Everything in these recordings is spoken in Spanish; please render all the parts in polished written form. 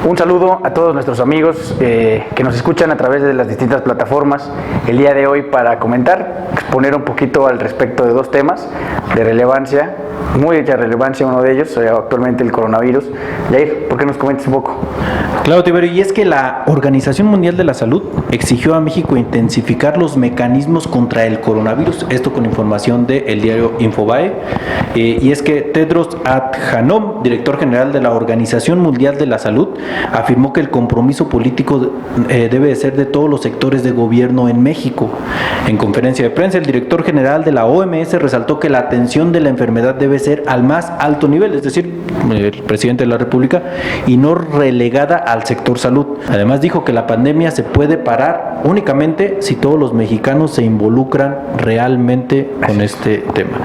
Un saludo a todos nuestros amigos que nos escuchan a través de las distintas plataformas el día de hoy para comentar, exponer un poquito al respecto de dos temas de relevancia, muy de relevancia uno de ellos, actualmente el coronavirus. Jair, ¿por qué nos comentas un poco? Claro, Tiberio, y es que la Organización Mundial de la Salud exigió a México intensificar los mecanismos contra el coronavirus, esto con información del diario Infobae, y es que Tedros Adhanom, director general de la Organización Mundial de la Salud, afirmó que el compromiso político debe de ser de todos los sectores de gobierno en México. En conferencia de prensa, el director general de la OMS resaltó que la atención de la enfermedad debe ser al más alto nivel, es decir, el presidente de la República, y no relegada al sector salud. Además dijo que la pandemia se puede parar únicamente si todos los mexicanos se involucran realmente con este tema.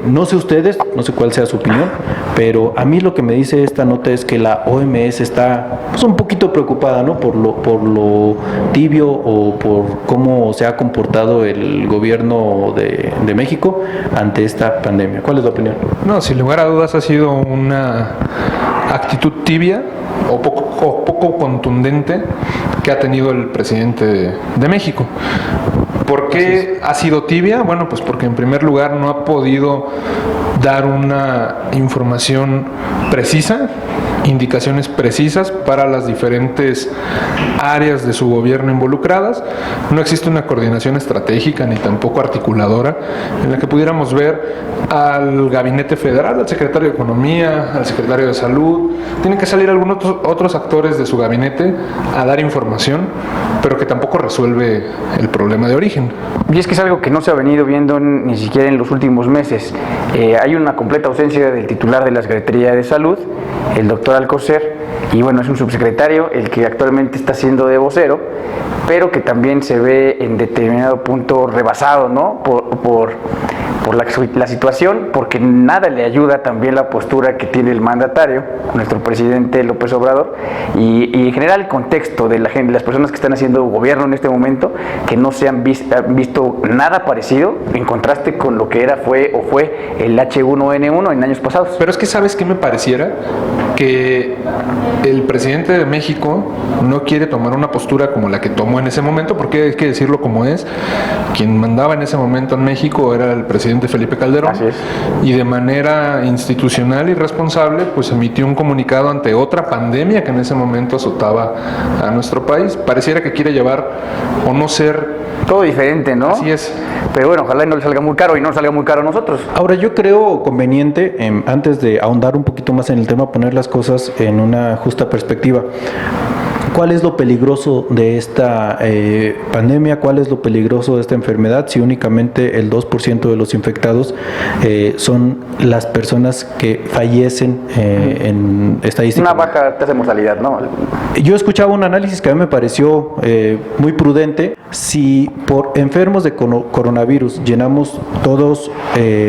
No sé ustedes, no sé cuál sea su opinión, pero a mí lo que me dice esta nota es que la OMS está pues, un poquito preocupada, ¿no? por lo tibio o por cómo se ha comportado el gobierno de México ante esta pandemia. ¿Cuál es la opinión? No, sin lugar a dudas ha sido una actitud tibia o poco contundente que ha tenido el presidente de México. ¿Por qué ha sido tibia? Bueno, pues porque en primer lugar no ha podido dar una información precisa, indicaciones precisas para las diferentes áreas de su gobierno involucradas. No existe una coordinación estratégica ni tampoco articuladora en la que pudiéramos ver al gabinete federal, al secretario de Economía, al secretario de Salud. Tienen que salir algunos otros actores de su gabinete a dar información, pero que tampoco resuelve el problema de origen. Y es que es algo que no se ha venido viendo ni siquiera en los últimos meses. Hay una completa ausencia del titular de la Secretaría de Salud, el doctor Alcocer, y bueno, es un subsecretario el que actualmente está siendo de vocero, pero que también se ve en determinado punto rebasado, ¿no? por la situación, porque nada le ayuda también la postura que tiene el mandatario, nuestro presidente López Obrador, y en general el contexto de las personas que están haciendo gobierno en este momento, que no se han visto nada parecido en contraste con lo que fue el H1N1 en años pasados. Pero es que, ¿sabes qué me pareciera? Que el presidente de México no quiere tomar una postura como la que tomó en ese momento, porque hay que decirlo como es. Quien mandaba en ese momento en México era el presidente Felipe Calderón. Así es. Y de manera institucional y responsable pues emitió un comunicado ante otra pandemia que en ese momento azotaba a nuestro país. Pareciera que quiere llevar o no ser todo diferente, ¿no? Así es. Pero bueno, ojalá no le salga muy caro y no nos salga muy caro a nosotros. Ahora, yo creo conveniente, antes de ahondar un poquito más en el tema, poner las cosas en una justa perspectiva. ¿Cuál es lo peligroso de esta pandemia? ¿Cuál es lo peligroso de esta enfermedad? Si únicamente el 2% de los infectados son las personas que fallecen en estadística. Una baja tasa de mortalidad, ¿no? Yo escuchaba un análisis que a mí me pareció muy prudente. Si por enfermos de coronavirus llenamos todos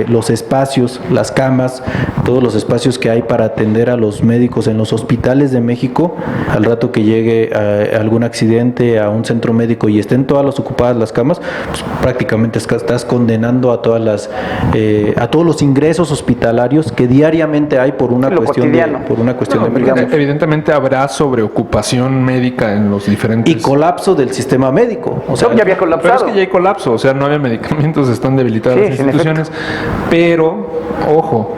los espacios, las camas, todos los espacios que hay para atender a los médicos en los hospitales de México, al rato que llegue algún accidente a un centro médico y estén todas ocupadas las camas, pues prácticamente estás condenando a todos los ingresos hospitalarios que diariamente hay por una cuestión de emergencia. Evidentemente habrá sobreocupación médica en los diferentes y colapso del sistema médico. O sea, ya había colapsado. Pero es que ya hay colapso, o sea, no había medicamentos, están debilitadas las instituciones. Pero, ojo,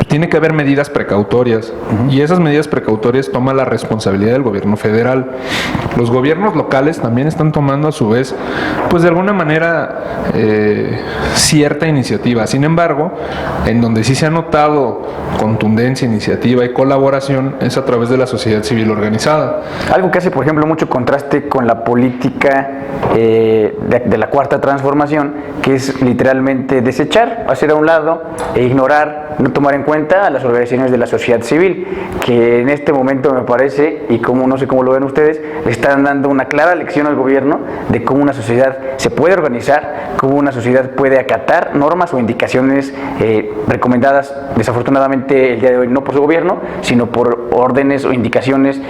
tiene que haber medidas precautorias, y esas medidas precautorias toma la responsabilidad del gobierno federal. Los gobiernos locales también están tomando a su vez, pues de alguna manera, cierta iniciativa. Sin embargo, en donde sí se ha notado contundencia, iniciativa y colaboración es a través de la sociedad civil organizada. Algo que hace, por ejemplo, mucho contraste con la política de la Cuarta Transformación, que es literalmente desechar, hacer a un lado e ignorar, no tomar en cuenta a las organizaciones de la sociedad civil, que en este momento me parece, y como no sé cómo lo ven ustedes, le están dando una clara lección al gobierno de cómo una sociedad se puede organizar, cómo una sociedad puede acatar normas o indicaciones recomendadas, desafortunadamente el día de hoy no por su gobierno, sino por órdenes o indicaciones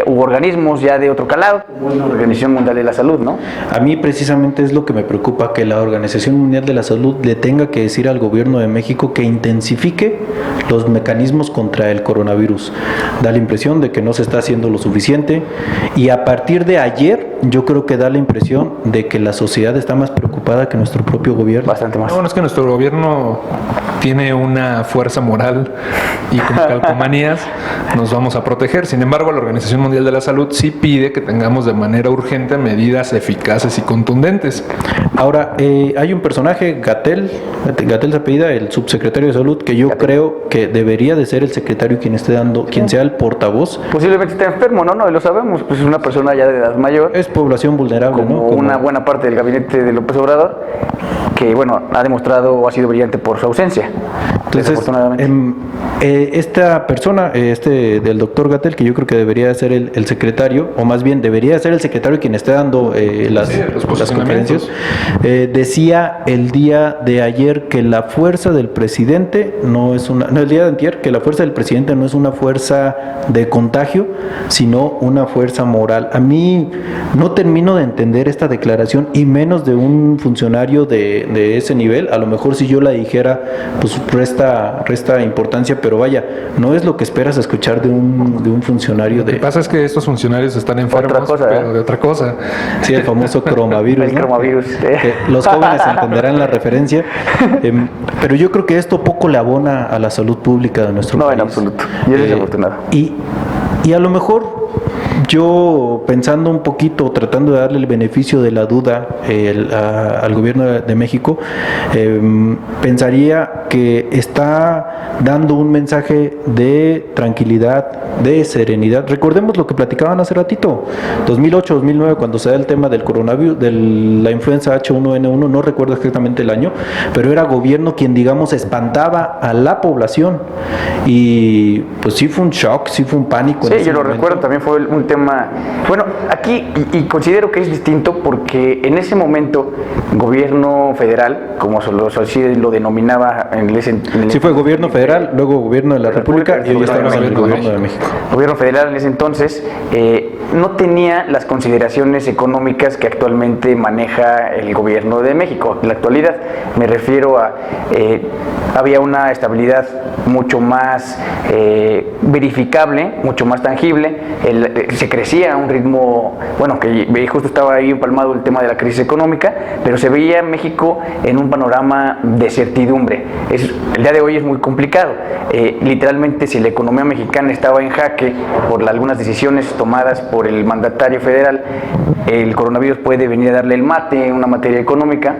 u organismos ya de otro calado, como la Organización Mundial de la Salud, ¿no? A mí precisamente es lo que me preocupa, que la Organización Mundial de la Salud le tenga que decir al gobierno de México que intensifique los mecanismos contra el coronavirus. Da la impresión de que no se está haciendo lo suficiente y a partir de ayer yo creo que da la impresión de que la sociedad está más preocupada que nuestro propio gobierno. Bastante más. Bueno, es que nuestro gobierno tiene una fuerza moral y con calcomanías nos vamos a proteger. Sin embargo, la Organización Mundial de la Salud sí pide que tengamos de manera urgente medidas eficaces y contundentes. Ahora, hay un personaje, Gatell se apellida, el subsecretario de Salud, que yo creo que debería de ser el secretario quien sea el portavoz. Posiblemente está enfermo, ¿no? No lo sabemos, pues es una persona ya de edad mayor. Es población vulnerable, como ¿no? Una buena parte del gabinete de López Obrador, que bueno, ha demostrado o ha sido brillante por su ausencia. Entonces, desafortunadamente. Esta persona, del doctor Gatell, que yo creo que debería ser el secretario, o más bien debería ser el secretario quien esté dando las conferencias, decía el día de ayer que la fuerza del presidente el día de antier, que la fuerza del presidente no es una fuerza de contagio, sino una fuerza moral. A mí no termino de entender esta declaración, y menos de un funcionario de ese nivel. A lo mejor si yo la dijera, pues resta importancia, pero vaya, no es lo que esperas escuchar de un funcionario de... Lo que pasa es que estos funcionarios están enfermos, pero de otra cosa. Sí, el famoso cromavirus. El cromavirus. Que los jóvenes entenderán la referencia, pero yo creo que esto poco le abona a la salud pública de nuestro país. No, en absoluto. Y es desafortunado. Y a lo mejor yo, pensando un poquito, tratando de darle el beneficio de la duda al gobierno de México, pensaría que está dando un mensaje de tranquilidad, de serenidad. Recordemos lo que platicaban hace ratito, 2008, 2009, cuando se da el tema del coronavirus, de la influenza H1N1, no recuerdo exactamente el año, pero era gobierno quien, digamos, espantaba a la población, y pues sí fue un shock, sí fue un pánico. Sí, yo lo recuerdo, también fue un tema, bueno, aquí, y considero que es distinto porque en ese momento, gobierno federal, como así lo denominaba en ese... Sí, fue gobierno federal, luego gobierno de la República, y hoy estamos en el gobierno de México. Gobierno federal en ese entonces no tenía las consideraciones económicas que actualmente maneja el gobierno de México. En la actualidad me refiero a había una estabilidad mucho más verificable, mucho más tangible, se crecía a un ritmo, bueno, que justo estaba ahí empalmado el tema de la crisis económica, pero se veía México en un panorama de certidumbre. El día de hoy es muy complicado. Literalmente, si la economía mexicana estaba en jaque por algunas decisiones tomadas por el mandatario federal, el coronavirus puede venir a darle el mate en una materia económica,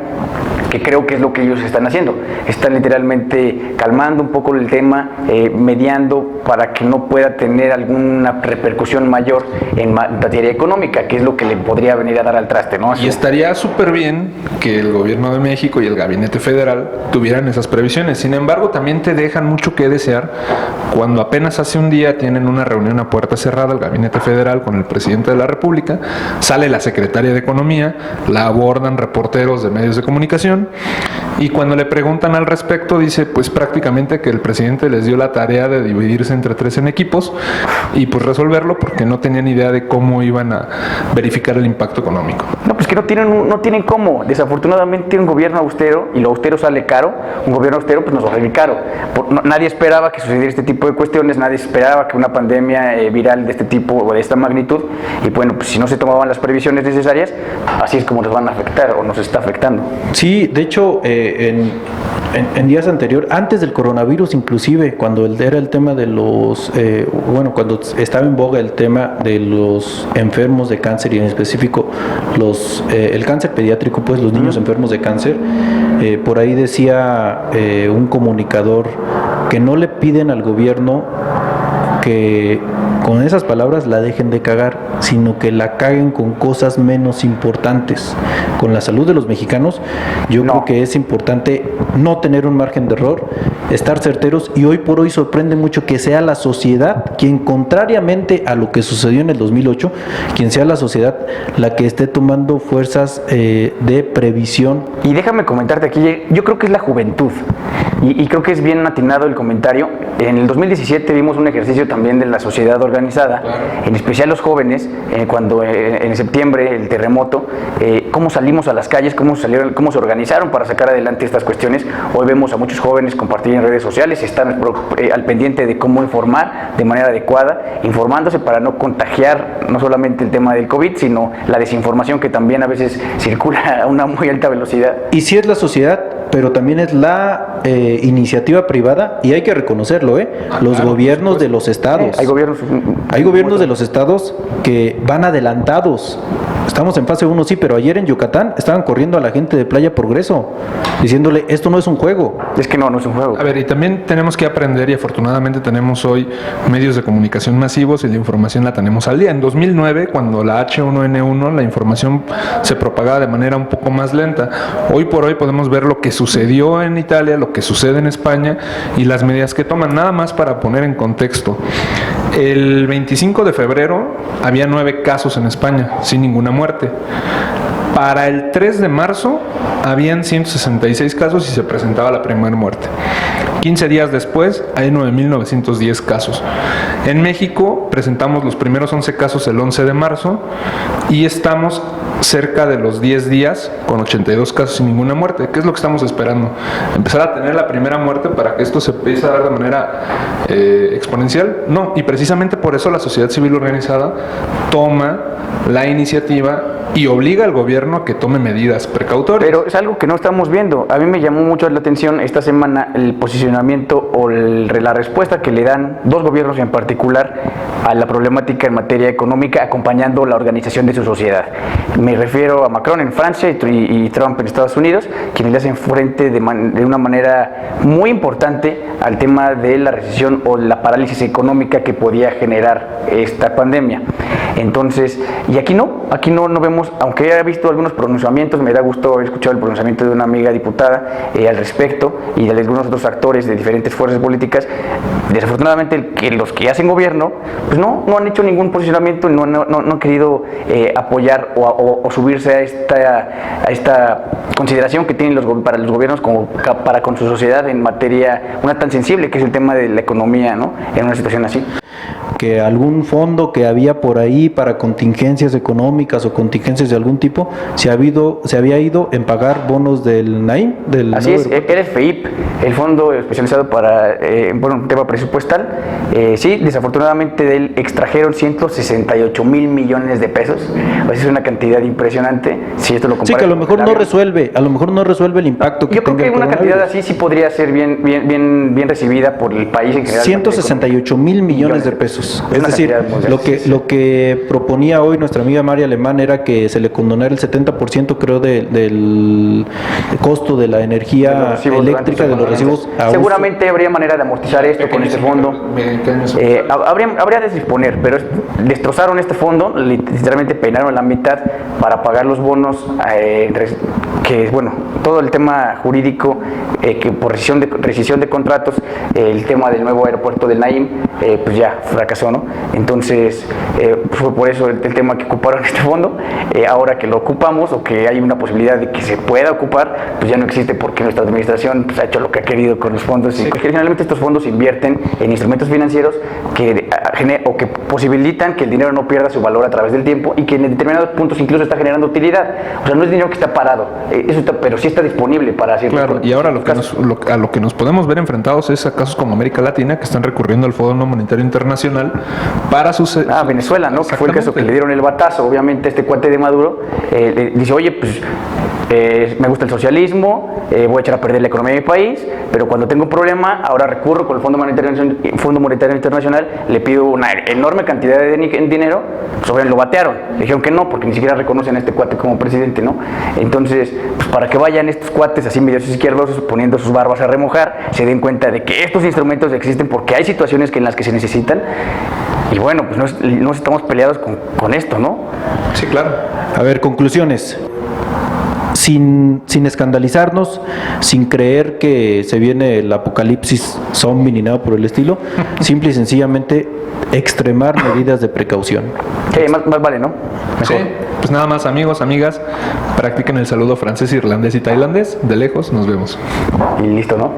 que creo que es lo que ellos están haciendo. Están literalmente calmando un poco el tema, mediando para que no pueda tener alguna repercusión mayor en materia económica, que es lo que le podría venir a dar al traste, ¿no? Y estaría súper bien que el gobierno de México y el gabinete federal tuvieran esas previsiones. Sin embargo, también te dejan mucho que desear cuando apenas hace un día tienen una reunión a puerta cerrada el gabinete federal con el presidente de la República, sale la secretaria de Economía, la abordan reporteros de medios de comunicación, y cuando le preguntan al respecto dice pues prácticamente que el presidente les dio la tarea de dividirse entre 3 en equipos y pues resolverlo, porque no tenían idea de cómo iban a verificar el impacto económico. No, pues que no tienen cómo. Desafortunadamente, un gobierno austero, y lo austero sale caro, un gobierno austero pues nos va a salir caro. Nadie esperaba que sucediera este tipo de cuestiones, nadie esperaba que una pandemia viral de este tipo o de esta magnitud, y bueno, pues si no se tomaban las previsiones necesarias, así es como nos van a afectar o nos está afectando. Sí, de hecho, en días anteriores, antes del coronavirus inclusive, cuando era el tema de los, cuando estaba en boga el tema de los enfermos de cáncer, y en específico el cáncer pediátrico, pues los niños enfermos de cáncer, por ahí decía un comunicador que no le piden al gobierno que con esas palabras la dejen de cagar, sino que la caguen con cosas menos importantes. Con la salud de los mexicanos, yo creo que es importante no tener un margen de error, estar certeros, y hoy por hoy sorprende mucho que sea la sociedad quien, contrariamente a lo que sucedió en el 2008, quien sea la sociedad la que esté tomando fuerzas de previsión. Y déjame comentarte aquí, yo creo que es la juventud, y creo que es bien atinado el comentario. En el 2017 vimos un ejercicio también de la sociedad organizada organizada, en especial los jóvenes, cuando en septiembre el terremoto, cómo salimos a las calles, cómo se organizaron para sacar adelante estas cuestiones. Hoy vemos a muchos jóvenes compartir en redes sociales, están al pendiente de cómo informar de manera adecuada, informándose para no contagiar no solamente el tema del COVID, sino la desinformación que también a veces circula a una muy alta velocidad. Y sí es la sociedad, pero también es la iniciativa privada, y hay que reconocerlo, los gobiernos de los estados. Hay gobiernos de los estados que van adelantados. Estamos en fase 1, sí, pero ayer en Yucatán estaban corriendo a la gente de Playa Progreso, diciéndole, esto no es un juego. Es que no es un juego. A ver, y también tenemos que aprender, y afortunadamente tenemos hoy medios de comunicación masivos y la información la tenemos al día. En 2009, cuando la H1N1, la información se propagaba de manera un poco más lenta. Hoy por hoy podemos ver lo que sucedió en Italia, lo que sucede en España y las medidas que toman. Nada más para poner en contexto. El 25 de febrero había 9 casos en España, sin ninguna muerte. Para el 3 de marzo habían 166 casos y se presentaba la primera muerte. 15 días después hay 9.910 casos. En México presentamos los primeros 11 casos el 11 de marzo y estamos cerca de los 10 días con 82 casos sin ninguna muerte. ¿Qué es lo que estamos esperando? ¿Empezar a tener la primera muerte para que esto se empiece a dar de manera exponencial? No, y precisamente por eso la sociedad civil organizada toma la iniciativa y obliga al gobierno a que tome medidas precautorias. Pero es algo que no estamos viendo. A mí me llamó mucho la atención esta semana el posicionamiento o la respuesta que le dan dos gobiernos en particular a la problemática en materia económica, acompañando la organización de su sociedad. Me refiero a Macron en Francia y Trump en Estados Unidos, quienes le hacen frente de una manera muy importante al tema de la recesión o la parálisis económica que podía generar esta pandemia. Entonces, y aquí no vemos, aunque he visto algunos pronunciamientos, me da gusto haber escuchado el pronunciamiento de una amiga diputada al respecto y de algunos otros actores de diferentes fuerzas políticas. Desafortunadamente los que hacen gobierno pues no han hecho ningún posicionamiento, no han querido apoyar o subirse a esta consideración que tienen para los gobiernos como para con su sociedad en materia una tan sensible que es el tema de la economía, ¿no? En una situación así. Que algún fondo que había por ahí para contingencias económicas o contingencias de algún tipo se había ido en pagar bonos del Naim. Así es, era el FEIP, el fondo especializado para un tema presupuestal. Sí, desafortunadamente de él extrajeron 168 mil millones de pesos. Es una cantidad impresionante. Si esto lo sí, que a lo mejor no resuelve el impacto que yo creo que una cantidad así sí podría ser bien recibida por el país en general. 168 mil millones de pesos. Es decir, lo que proponía hoy nuestra amiga María Alemán era que se le condonara el 70%, creo, del costo de la energía eléctrica, de los recibos. Seguramente habría manera de amortizar esto con este fondo. Habría de disponer, pero destrozaron este fondo, literalmente peinaron la mitad para pagar los bonos, que bueno, todo el tema jurídico, que por rescisión de contratos, el tema del nuevo aeropuerto del Naim, pues ya fracasó, ¿no? Entonces fue por eso el tema que ocuparon este fondo. Ahora que lo ocupamos o que hay una posibilidad de que se pueda ocupar, pues ya no existe porque nuestra administración pues, ha hecho lo que ha querido con los fondos. Sí. Y generalmente estos fondos invierten en instrumentos financieros que posibilitan que el dinero no pierda su valor a través del tiempo y que en determinados puntos incluso está generando utilidad. O sea, no es dinero que está parado, pero sí está disponible para ciertos. Claro, y ahora a lo que nos podemos ver enfrentados es a casos como América Latina, que están recurriendo al Fondo Monetario Internacional para sus... Venezuela, ¿no? Que fue el caso que le dieron el batazo, obviamente, este cuate de Maduro, dice, oye, pues me gusta el socialismo, voy a echar a perder la economía de mi país, pero cuando tengo un problema, ahora recurro con el Fondo Monetario Internacional, le pido una enorme cantidad de dinero, pues obviamente lo batearon, le dijeron que no, porque ni siquiera reconocen a este cuate como presidente, ¿no? Entonces, pues para que vayan estos cuates así medios izquierdosos poniendo sus barbas a remojar, se den cuenta de que estos instrumentos existen porque hay situaciones en las que se necesitan. Y bueno, pues no estamos peleados con esto, ¿no? Sí, claro. A ver, conclusiones. Sin escandalizarnos, sin creer que se viene el apocalipsis zombie ni nada por el estilo, simple y sencillamente extremar medidas de precaución. Sí, más vale, ¿no? Mejor. Sí, pues nada más, amigos, amigas, practiquen el saludo francés, irlandés y tailandés. De lejos, nos vemos. Y listo, ¿no?